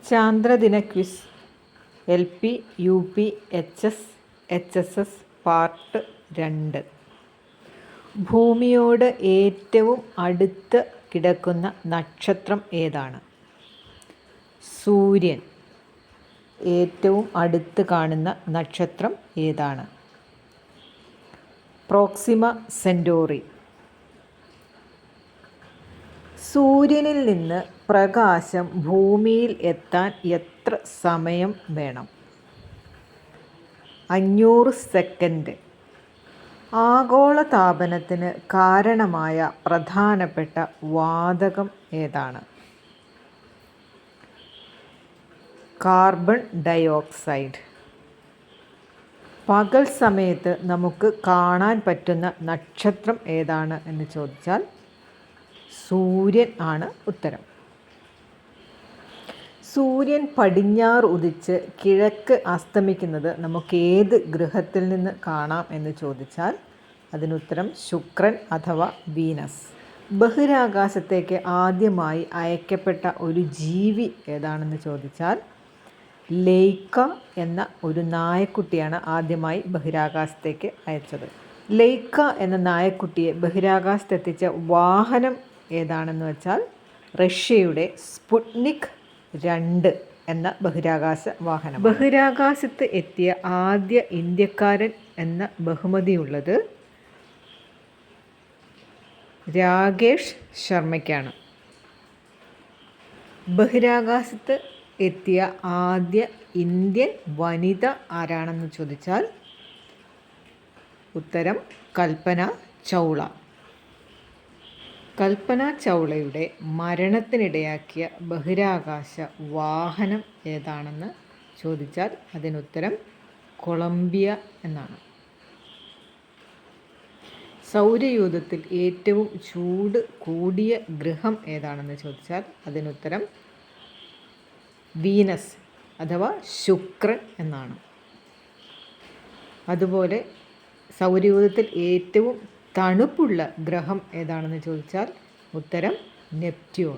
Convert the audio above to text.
ചാന്ദ്രദിന quiz LP, UP, HS, HSS part 2. ഭൂമിയോട് ഏറ്റവും അടുത്ത് കിടക്കുന്ന നക്ഷത്രം ഏതാണ്? സൂര്യൻ. ഏറ്റവും അടുത്ത് കാണുന്ന നക്ഷത്രം ഏതാണ്? Proxima Centauri. സൂര്യനിൽ നിന്ന് പ്രകാശം ഭൂമിയിൽ എത്താൻ എത്ര സമയം വേണം? 500 സെക്കൻഡ്. ആഗോളതാപനത്തിന് കാരണമായ പ്രധാനപ്പെട്ട വാതകം ഏതാണ്? Carbon dioxide. പകൽ സമയത്ത് നമുക്ക് കാണാൻ പറ്റുന്ന നക്ഷത്രം ഏതാണ് എന്ന് ചോദിച്ചാൽ സൂര്യൻ ആണ് ഉത്തരം. സൂര്യൻ പടിഞ്ഞാറ് ഉദിച്ച് കിഴക്ക് അസ്തമിക്കുന്നത് നമുക്ക് ഏത് ഗ്രഹത്തിൽ നിന്ന് കാണാം എന്ന് ചോദിച്ചാൽ അതിനുത്തരം ശുക്രൻ അഥവാ വീനസ്. ബഹിരാകാശത്തേക്ക് ആദ്യമായി അയക്കപ്പെട്ട ഒരു ജീവി ഏതാണെന്ന് ചോദിച്ചാൽ ലൈക്ക എന്ന ഒരു നായക്കുട്ടിയാണ് ആദ്യമായി ബഹിരാകാശത്തേക്ക് അയച്ചത്. ലൈക്ക എന്ന നായക്കുട്ടിയെ ബഹിരാകാശത്തെത്തിച്ച വാഹനം ഏതാണെന്ന് വെച്ചാൽ റഷ്യയുടെ സ്പുട്നിക് 2 എന്ന ബഹിരാകാശ വാഹനം. ബഹിരാകാശത്ത് എത്തിയ ആദ്യ ഇന്ത്യക്കാരൻ എന്ന ബഹുമതിയുള്ളത് രാകേഷ് ശർമ്മയ്ക്കാണ്. ബഹിരാകാശത്ത് എത്തിയ ആദ്യ ഇന്ത്യൻ വനിത ആരാണെന്ന് ചോദിച്ചാൽ ഉത്തരം കൽപ്പന ചൗള. കൽപ്പന ചൗളയുടെ മരണത്തിനിടയാക്കിയ ബഹിരാകാശ വാഹനം ഏതാണെന്ന് ചോദിച്ചാൽ അതിനുത്തരം കൊളംബിയ എന്നാണ്. സൗരയൂഥത്തിൽ ഏറ്റവും ചൂട് കൂടിയ ഗ്രഹം ഏതാണെന്ന് ചോദിച്ചാൽ അതിനുത്തരം വീനസ് അഥവാ ശുക്രൻ എന്നാണ്. അതുപോലെ സൗരയൂഥത്തിൽ ഏറ്റവും തണുപ്പുള്ള ഗ്രഹം ഏതാണെന്ന് ചോദിച്ചാൽ ഉത്തരം നെപ്റ്റ്യൂൺ.